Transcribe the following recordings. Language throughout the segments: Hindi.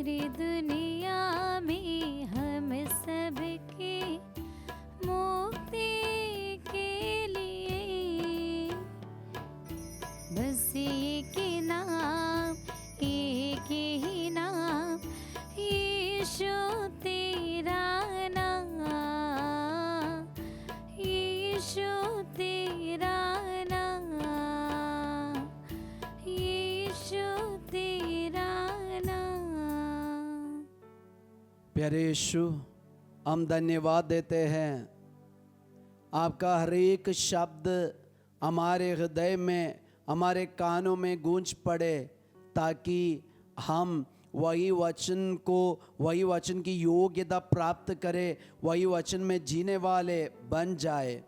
पूरी दुनिया में हम सबकी मुक्ति के लिए बस एक ही नाम, एक ही नाम, यीशु तेरा नाम, यीशु तेरा नाम, यीशु तेरा नाम। प्यारे यीशु, हम धन्यवाद देते हैं। आपका हर एक शब्द हमारे हृदय में, हमारे कानों में गूंज पड़े, ताकि हम वही वचन की योग्यता प्राप्त करें, वही वचन में जीने वाले बन जाए।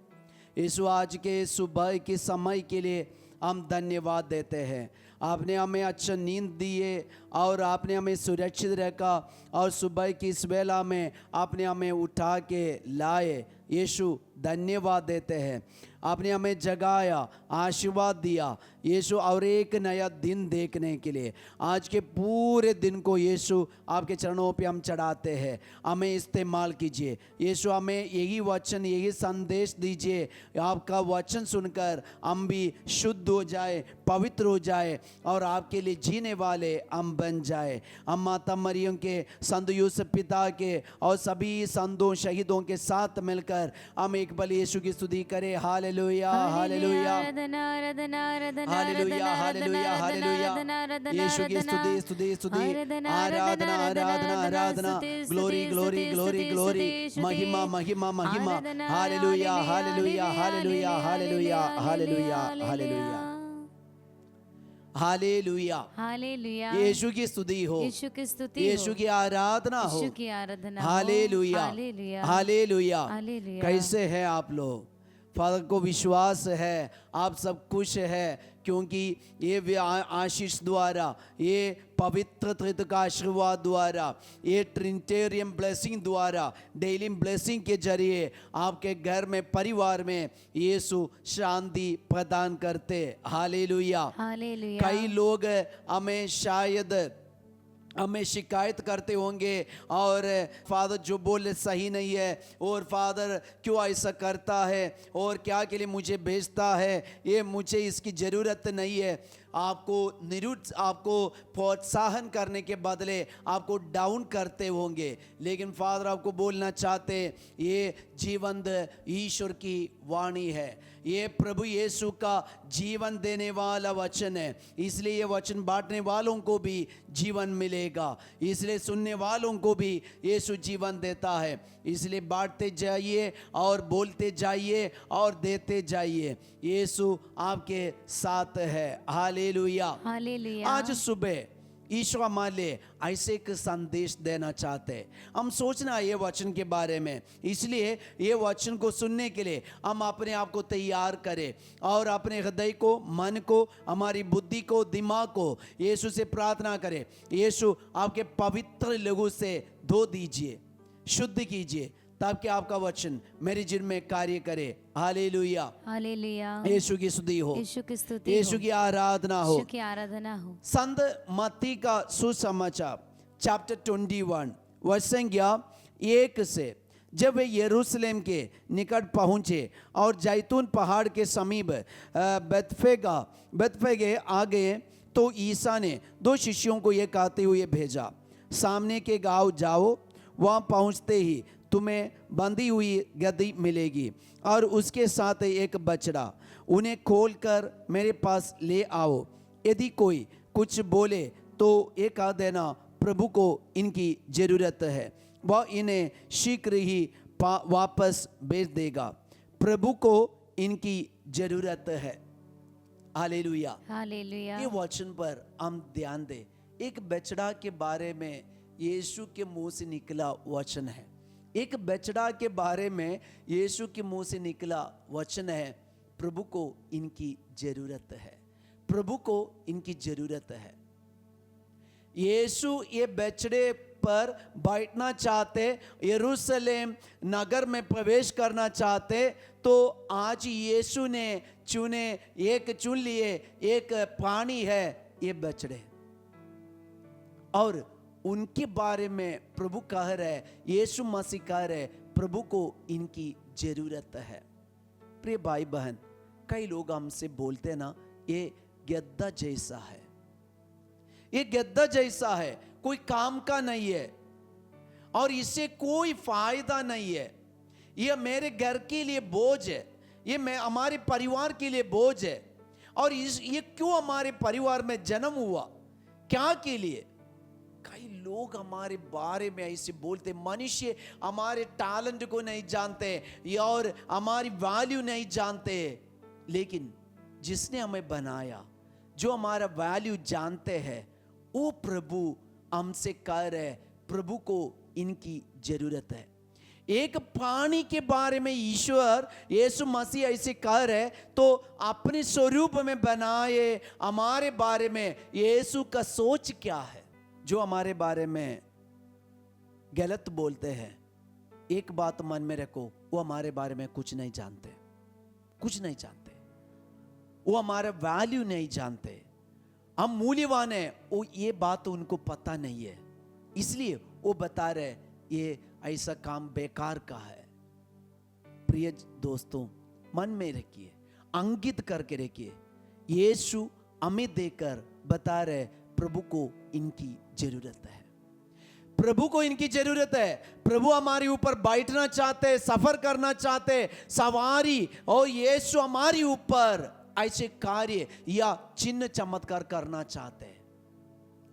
इस आज के सुबह के समय के लिए हम धन्यवाद देते हैं। आपने हमें अच्छा नींद दिए और आपने हमें सुरक्षित रखा, और सुबह की इस वेला में आपने हमें उठा के लाए। यीशु धन्यवाद देते हैं। आपने हमें जगाया, आशीर्वाद दिया यीशु, और एक नया दिन देखने के लिए। आज के पूरे दिन को यीशु आपके चरणों पे हम चढ़ाते हैं। हमें इस्तेमाल कीजिए यीशु, हमें यही वचन, यही संदेश दीजिए। आपका वचन सुनकर हम भी शुद्ध हो जाए, पवित्र हो जाए, और आपके लिए जीने वाले हम बन जाए। हम माता मरियम के, संत यूसुफ पिता के और सभी संतों शहीदों के साथ मिलकर हम एक बार यीशु की स्तुति करें। Hallelujah, hallelujah, hallelujah, hallelujah, hallelujah. Yeshu की स्तुति, स्तुति, स्तुति, आराधना, आराधना, आराधना, ग्लोरी, ग्लोरी, ग्लोरी, ग्लोरी, महिमा, महिमा, महिमा। Hallelujah, hallelujah, hallelujah, hallelujah, hallelujah, hallelujah, hallelujah, hallelujah. Yeshu की स्तुति हो, यीशु की स्तुति, यीशु की आराधना हो, यीशु की आराधना। Hallelujah, hallelujah, hallelujah. हालेलुया। कैसे हैं आप लोग? फादर को विश्वास है आप सब खुश है, क्योंकि ये आशीष द्वारा, ये पवित्र त्रित्व का आशीर्वाद द्वारा, ये ट्रिनिटेरियन ब्लेसिंग द्वारा, डेली ब्लेसिंग के जरिए आपके घर में, परिवार में यीशु शांति प्रदान करते। Hallelujah, hallelujah. कई लोग हमें शिकायत करते होंगे, और फादर जो बोले सही नहीं है, और फादर क्यों ऐसा करता है, और क्या के लिए मुझे भेजता है, ये मुझे इसकी ज़रूरत नहीं है। आपको प्रोत्साहन करने के बदले आपको डाउन करते होंगे, लेकिन फादर आपको बोलना चाहते, ये जीवंत ईश्वर की वाणी है, ये प्रभु यीशु का जीवन देने वाला वचन है। इसलिए ये वचन बांटने वालों को भी जीवन मिलेगा, इसलिए सुनने वालों को भी यीशु जीवन देता है। इसलिए बांटते जाइए और बोलते जाइए और देते जाइए। यीशु आपके साथ है। Hallelujah, hallelujah. आज सुबह ईश्वर हमारे लिए ऐसे एक संदेश देना चाहते हैं। हम सोचना ये वचन के बारे में, इसलिए ये वचन को सुनने के लिए हम अपने आप को तैयार करें, और अपने हृदय को, मन को, हमारी बुद्धि को, दिमाग को यीशु से प्रार्थना करें। यीशु आपके पवित्र लहू से धो दीजिए, शुद्ध कीजिए, ताकि आपका वचन मेरे जीवन में कार्य करे। Hallelujah, hallelujah. यीशु की स्तुति हो, यीशु की स्तुति, यीशु की आराधना हो, यीशु की आराधना हो। संत मत्ती का सुसमाचार चैप्टर 21 वर्ष संख्या 1 से। जब वे यरूशलेम के निकट पहुंचे और जैतून पहाड़ के समीप बेतफगे आ गए, तो ईसा ने 2 शिष्यों को ये कहते हुए भेजा, सामने के गांव जाओ, वहां पहुंचते ही तुम्हें बंधी हुई गदही मिलेगी और उसके साथ एक बछड़ा, उन्हें खोलकर मेरे पास ले आओ। यदि कोई कुछ बोले तो ये कह देना, प्रभु को इनकी ज़रूरत है, वह इन्हें शीघ्र ही वापस भेज देगा। प्रभु को इनकी ज़रूरत है। Hallelujah, hallelujah. ये वचन पर हम ध्यान दें। एक बछड़ा के बारे में यीशु के मुंह से निकला वचन है। एक बछड़ा के बारे में यीशु के मुंह से निकला वचन है, प्रभु को इनकी जरूरत है, प्रभु को इनकी जरूरत है। यीशु ये बछड़े पर बैठना चाहते, यरूशलेम नगर में प्रवेश करना चाहते, तो आज यीशु ने चुन लिए एक प्राणी है, ये बछड़े, और उनके बारे में प्रभु कह रहे, यीशु मसीह कह रहे, प्रभु को इनकी जरूरत है। प्रिय भाई बहन, कई लोग हमसे बोलते हैं ना, ये गद्दा जैसा है, ये गद्दा जैसा है, कोई काम का नहीं है और इससे कोई फायदा नहीं है, ये मेरे घर के लिए बोझ है, ये मैं हमारे परिवार के लिए बोझ है। और ये क्यों हमारे परिवार में जन्म हुआ, क्या के लिए? कई लोग हमारे बारे में ऐसे बोलते, मनुष्य हमारे टैलेंट को नहीं जानते और हमारी वैल्यू नहीं जानते, लेकिन जिसने हमें बनाया, जो हमारा वैल्यू जानते हैं, वो प्रभु हमसे कह रहे, प्रभु को इनकी जरूरत है। एक प्राणी के बारे में ईश्वर यीशु मसीह ऐसे कह रहे, तो अपने स्वरूप में बनाए हमारे बारे में यीशु का सोच क्या है? जो हमारे बारे में गलत बोलते हैं, एक बात मन में रखो, वो हमारे बारे में कुछ नहीं जानते, कुछ नहीं जानते, वो हमारा वैल्यू नहीं जानते, हम मूल्यवान हैं, वो ये बात उनको पता नहीं है, इसलिए वो बता रहे ये ऐसा काम बेकार का है। प्रिय दोस्तों, मन में रखिए, अंकित करके रखिए, यीशु हमें देकर बता रहे, प्रभु को इनकी जरूरत है, प्रभु को इनकी जरूरत है। प्रभु हमारे ऊपर बैठना चाहते, सफर करना चाहते, सवारी, और यीशु हमारे ऊपर ऐसे कार्य या चिन्ह चमत्कार करना चाहते हैं।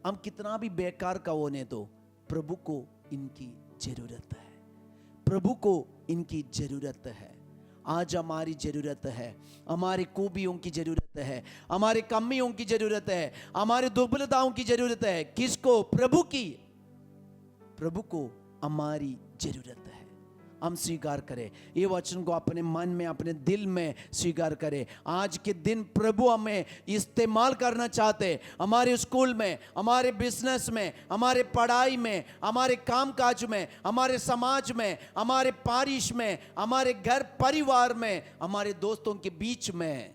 हम कितना भी बेकार का होने दो, प्रभु को इनकी जरूरत है, प्रभु को इनकी जरूरत है। आज हमारी जरूरत है, हमारी खूबियों की जरूरत है, हमारे कमियों की जरूरत है, हमारे दुर्बलताओं की जरूरत है। किसको? प्रभु की। प्रभु को हमारी जरूरत है। हम स्वीकार करें, ये वचन को अपने मन में, अपने दिल में स्वीकार करें। आज के दिन प्रभु हमें इस्तेमाल करना चाहते, हमारे स्कूल में, हमारे बिजनेस में, हमारे पढ़ाई में, हमारे कामकाज में, हमारे समाज में, हमारे पारिश में, हमारे घर परिवार में, हमारे दोस्तों के बीच में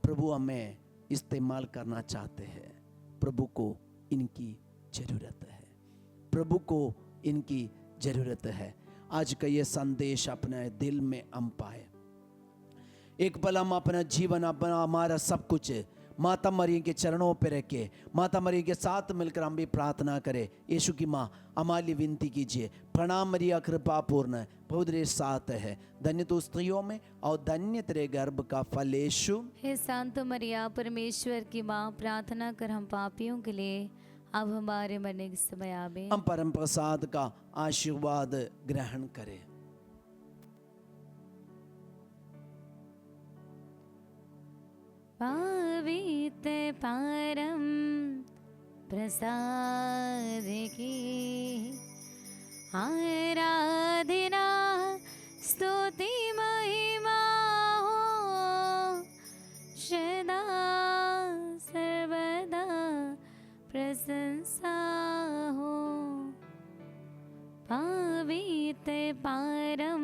प्रभु हमें इस्तेमाल करना चाहते हैं। प्रभु को इनकी जरूरत है, प्रभु को इनकी जरूरत है। आज का ये संदेश अपने दिल में हम पाए। एक पल हम अपना जीवन, अपना हमारा सब कुछ माता मरियम के चरणों पे रख के, माता मरियम के साथ मिलकर हम भी प्रार्थना करें। यीशु की माँ, हमारे लिए विनती कीजिए। प्रणाम मरिया, कृपा पूर्ण, प्रभु तेरे साथ है, धन्य तू स्त्रियों में और धन्य तेरे गर्भ का फल यीशु। हे शांत मरिया, परमेश्वर की माँ, प्रार्थना कर हम पापियों के लिए, अब हमारे मरने के समय आमीन। हम परम प्रसाद का आशीर्वाद ग्रहण करें। पावित परम प्रसाद की आराधना, स्तुति महिमा हो सदा सर्वदा प्रशंसा हो। पावित परम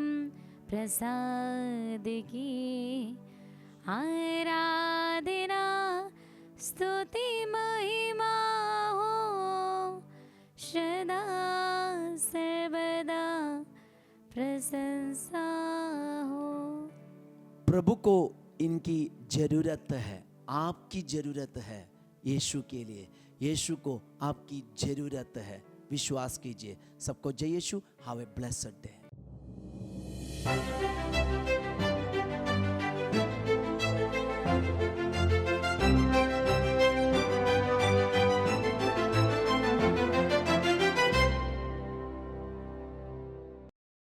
प्रसाद की आराधना, स्तुति महिमा हो सदा सर्वदा प्रशंसा हो। प्रभु को इनकी जरूरत है, आपकी जरूरत है यीशु के लिए। यीशु को आपकी जरूरत है, विश्वास कीजिए। सबको जय Yeshu. Have a blessed day.